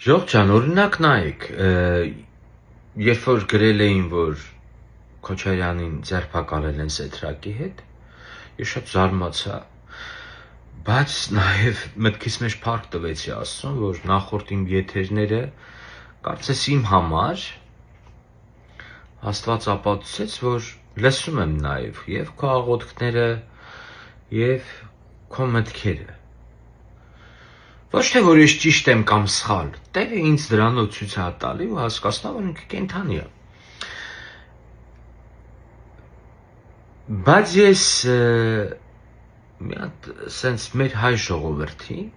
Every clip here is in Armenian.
Ժողովուրդ ջան, օրինակ նայեք, երբ որ գրել էին, որ Քոչարյանին ձերբակալել են Սեթրակի հետ, ես շատ զարմացա, բայց նաև մտքիս մեջ փառք տվեցի Աստծուն, որ նախորդ իմ եթերները կարծես իմ համար Աստված ապացուցեց, որ լսում եմ նաև եւ քո աղոթքները եւ քո մտքերը։ Ոչ թե որ ես ճիշտ եմ կամ սխալ, Տերը ինձ դրանով ցույց է տալի ու հասկացնա, որ ինքը կենդանի է։ Բայց ես մի հատ սենց մեր հայ ժողովրդին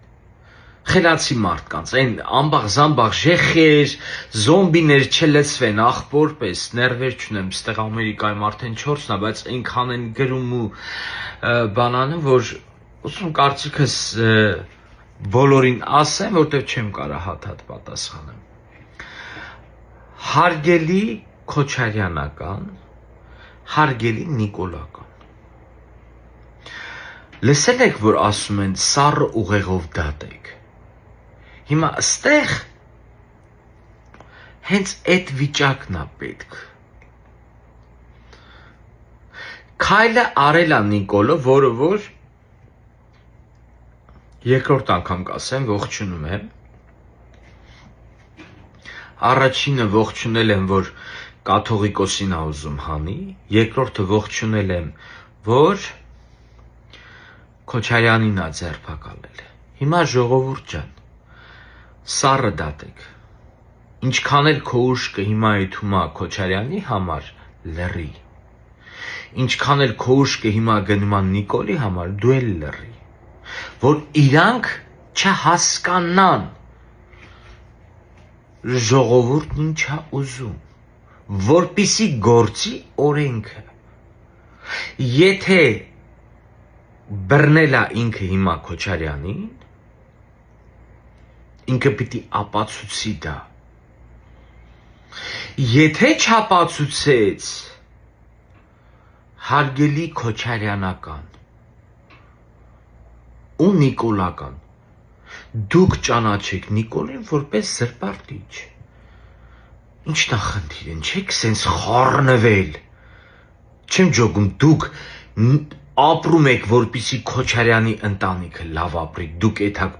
խելացի մարդկանց, այն ամբաղ-զամբաղ ժեխեր, զոմբիներ չլցվեն, ախպորպես, ներվեր չունեմ, ստեղ Ամերիկայում արդեն 4-ն է, բայց այնքան են գրում ու բանանը, որ ուսում կարծիքս բոլորին ասեմ, որտեղ չեմ կարող հատ-հատ պատասխանեմ։ Հարգելի Քոչարյանական, հարգելի Նիկոլական։ Լսել եք, որ ասում են սառը ուղեղով դատեք։ Հիմա ստեղ հենց այդ վիճակն է պետք։ Քայլը արել է Նիկոլը, որը որ երկրորդ անգամ կասեմ, ողջունում եմ։ Առաջինը ողջունել եմ, որ կաթողիկոսին ա ուզում հանի, երկրորդը ողջունել եմ, որ Քոչարյանին ա ձերբակալել։ Հիմա ժողովուրդ ջան, սառը դատեք։ Ինչքան էլ քո ուշքը հիմա այդում ա Քոչարյանի համար, լռի։ Ինչքան էլ քո ուշքը հիմա գնում ա Նիկոլի համար, դու էլ լռի։ Որ իրանք չհասկանան ժողովուրդն ինչ ա ուզում, որպիսի գործի օրենքը։ Եթե բռնել ա ինքը հիմա Քոչարյանին, ինքը պիտի ապացուցի դա։ Եթե չապացուցեց, հարգելի Քոչարյանական ու Նիկոլական, դուք ճանաչեք Նիկոլին որպես զրպարտիչ։ Ինչն ա խնդիրը, չեք սենց խառնվել։ Չեմ ջոգում, դուք ապրում եք, որպիսի Քոչարյանի ընտանիքը լավ ապրի, դուք էթակ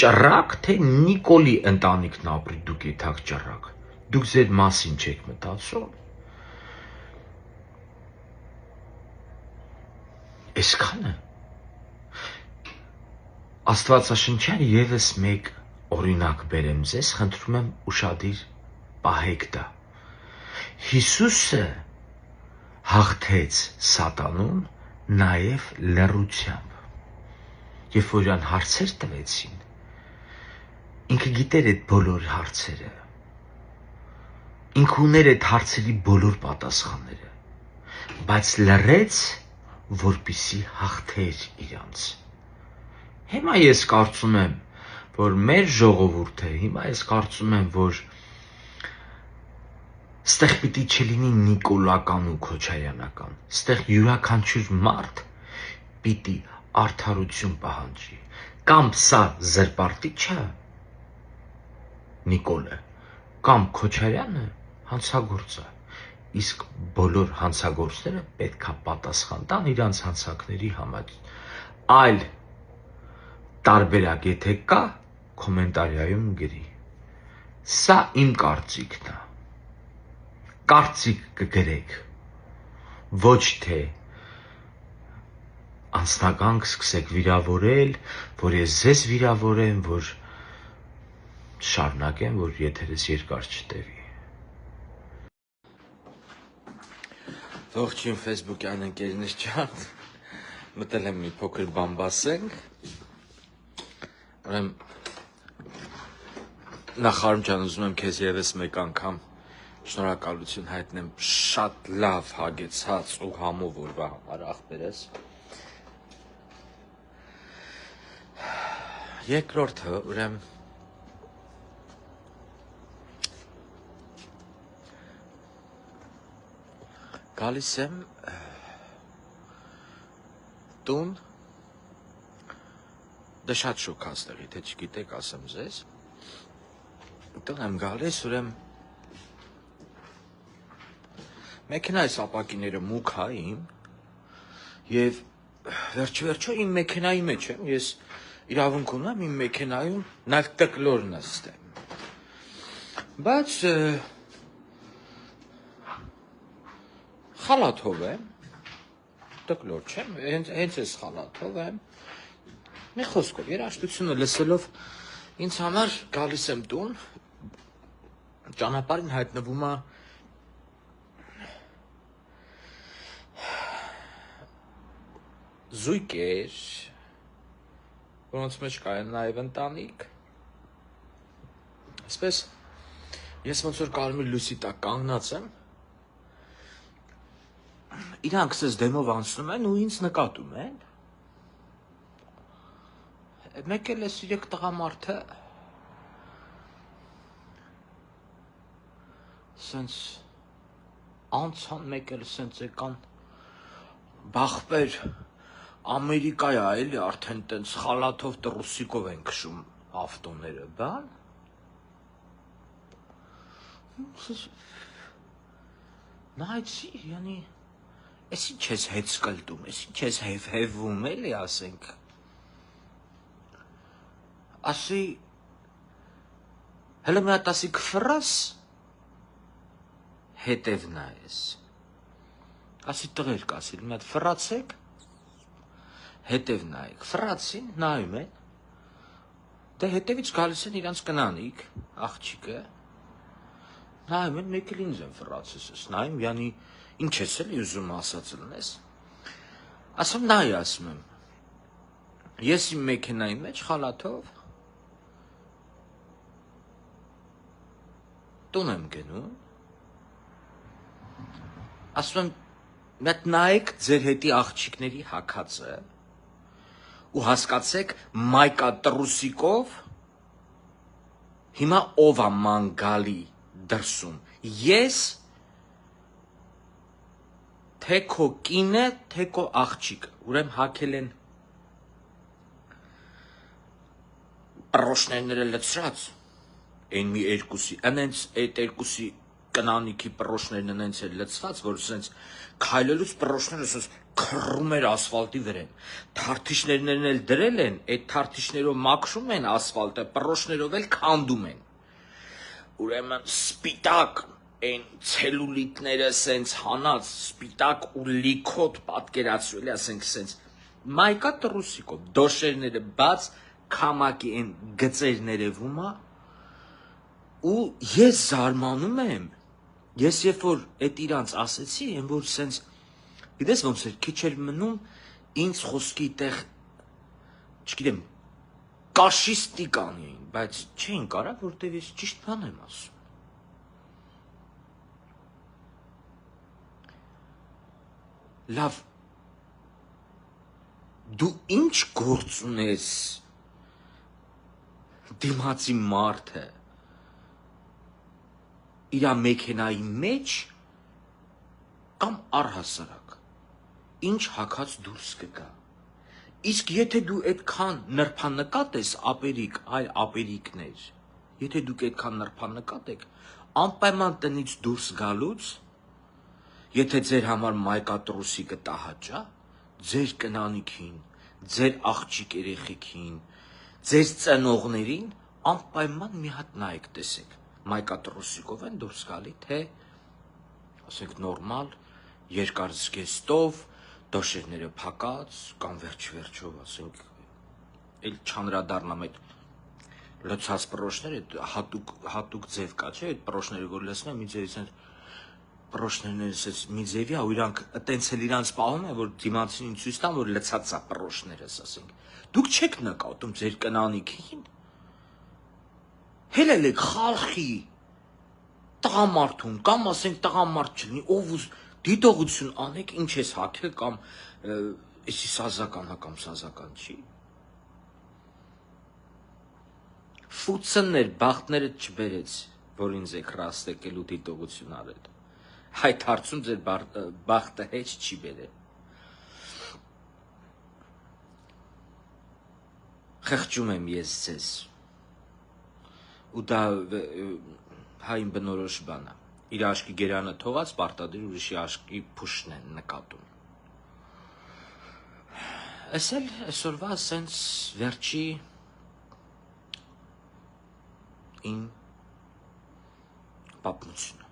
ճռակ, թե Նիկոլի ընտանիքն ապրի, դուք էթակ ճռակ։ Դուք ձեր մասին չեք մտածում։ Այսքանը։ Աստվածաշնչյան ևս մեկ օրինակ բերեմ ձեզ, խնդրում եմ ուշադիր պահեք դա։ Հիսուսը հաղթեց Սատանուն նաև լռությամբ։ Երբ որ իրան հարցեր տվեցին, ինքը գիտեր այդ բոլոր հարցերը։ Ինքը ուներ այդ հարցերի բոլոր պատասխանները, բայց լռեց, որպիսի հաղթեր իրանց։ Հիմա ես կարծում եմ, որ մեր ժողովուրդը, հիմա ես կարծում եմ, որ ստեղ պիտի չլինի Նիկոլական ու Քոչարյանական, ստեղ յուրաքանչյուր մարդ պիտի արդարություն պահանջի, կամ սա զրպարտիչը Նիկոլը, կամ Քոչարյանը հանցագործը, իսկ բոլոր հանցագործները պետք է պատասխան տան իրանց հանցանքների համար, այլ տարբերակ եթե կա, կոմենտարիայում գրի, սա իմ կարծիքն է, կարծիք կգրեք, ոչ թե անձնական կսկսեք վիրավորել, որ ես ձեզ վիրավորեմ, որ շարունակեմ, որ եթերս երկար չտևի։ Ողջույն Facebook-յան ընկերներ ջան, մտել եմ մի փոքր բան բասենք, նախարարում ջան, ուզում եմ քեզ ևս մեկ անգամ շնորհակալություն հայտնեմ, շատ լավ հագեցած ու համով օրվա համար ախպերս։ Երկրորդը, ուրեմն գալիս եմ տուն, դա շատ շոք աստեղի, թե չգիտեք ասեմ ձեզ, Տուն եմ գալիս, ուրեմն մեքենայիս ապակիները մուք հա իմ եւ վերջը իմ մեքենայի մեջ եմ, ես իրավունք ունեմ իմ մեքենայում նաեւ տկլոր նստեմ։ Բայց խալաթով եմ, տկլոր չեմ, հենց էս խալաթով եմ։ Մի խոսքով, երաժշտությունը լսելով ինձ համար գալիս եմ տուն, ճանապարհին հայտնվում է զույգեր, որոնց մեջ կա նաև ընտանիք։ Այսպես ես ոնց որ կարմիր լույսի տակ կանգնած եմ, իրանք սես դեմով անցնում են ու ինձ նկատում են։ Մեկ էլ էս երեք տղամարդը սենց անցան, մեկ էլ սենց եկան բախվեր Ամերիկայ է էլի արդեն տենց խալաթով տրուսիկով են քշում ավտոները, բան։ Նայեցի, յանի էս ինչ ես հետ սկլտում, էս ինչ ես հևվում էլի ասենք։ Ասի հələ մի հատ ասի կֆռաս հետև նայես։ Ասի տղերք ասի մի հատ ֆռացեք հետև նայեք։ Ֆռացին, նայում են։ Դե հետևից գալիս են իրանց կնանիք, աղջիկը։ Նայում են, մեկ էլ ինձ են ֆռացես, նայում, յանի ինչ ես էլի ուզում ասած լնես։ Ասում նայ, ասում եմ։ Ես իմ մեքենայի մեջ խալաթով տուն եմ գնում, ասում եմ, մետ նայեք ձեր հետի աղջիկների հակացը ու հասկացեք մայկա տրուսիկով հիմա ով է ման գալի դրսում, ես թե քո կինը, թե քո աղջիկը, ուրեմ հակել են պրոշներները լցրած, են մի երկուսի, ընենց այդ երկուսի կնանիքի պրոշներն ընենց է լցված, որ սենց քայլելուց պրոշները սենց քռում էր ասֆալտի վրեն, թարթիշներն էլ դրել են, այդ թարթիշներով մաքրում են ասֆալտը, պրոշներով էլ քանդում են, ուրեմն սպիտակ են ցելուլիտները սենց հանած, սպիտակ ու լիքոտ պատկերացրել է, ասենք սենց, մայկա տրուսիկով, դոշերները բաց, քամակի են գծեր ներևում է, ու ես զարմանում եմ, ես երբ որ այդ իրանց ասեցի, եմ որ սենց, գիտես ոնց էր, քիչ էր մնում, ինձ խոսքի տեղ, չգիտեմ, կաշիստիկ անեին, բայց չէին կարա, որտև ես ճիշտ բան եմ ասում։ Լավ, դու ինչ գործ ունես դիմացի մարդը իրա մեքենայի մեջ կամ առհասարակ ինչ հակած դուրս կգա։ Իսկ եթե դու այդքան նրբանկատ ես ապերիկ, այլ ապերիկներ, եթե դուք այդքան նրբանկատ եք, անպայման տնից դուրս գալուց, եթե ձեր համար մայկատրուսիկը տահաճա, ձեր կնանիքին, ձեր աղջիկ երեխեքին, ձեր ծնողներին անպայման մի հատ նայեք տեսեք, մայկատրուսիկով են դուրս գալի, թե ասենք նորմալ, երկար զգեստով, դոշերները փակած, կամ վերջով, ասենք, էլ չանդրադառնամ այդ լցած պրոշները, հատուկ ձև կա, չէ, այդ պրոշները, որ լցնեմ, մի ձևից են պրոշներները մի ձևի է, ու իրանք տենց էլ իրանց պահում է, որ դիմացին ցույց տան, որ լցած է պրոշներս, ասենք։ Դուք չեք նկատում ձեր կնանիքին, հելել եք խալխի տղամարդուն, կամ ասենք տղամարդ չլինի, ով դիտողություն անեք, ինչ ես հակել, կամ էսի սազական հա կամ սազական չի։ Ֆուցններ, բախտները չբերեց, որ ինձ եք ռաստեկել ու դիտողություն արել։ Այդ հարցում ձեր բախտը հեչ չի բերել։ Խղճում եմ ես ձեզ, ու դա հայն բնորոշ բան է։ Իր աշկի գերանը թողած պարտադիր ուրիշի աշկի փուշն են նկատում։ Էս էլ այսօրվա սենց վերջի իմ պատմությունը։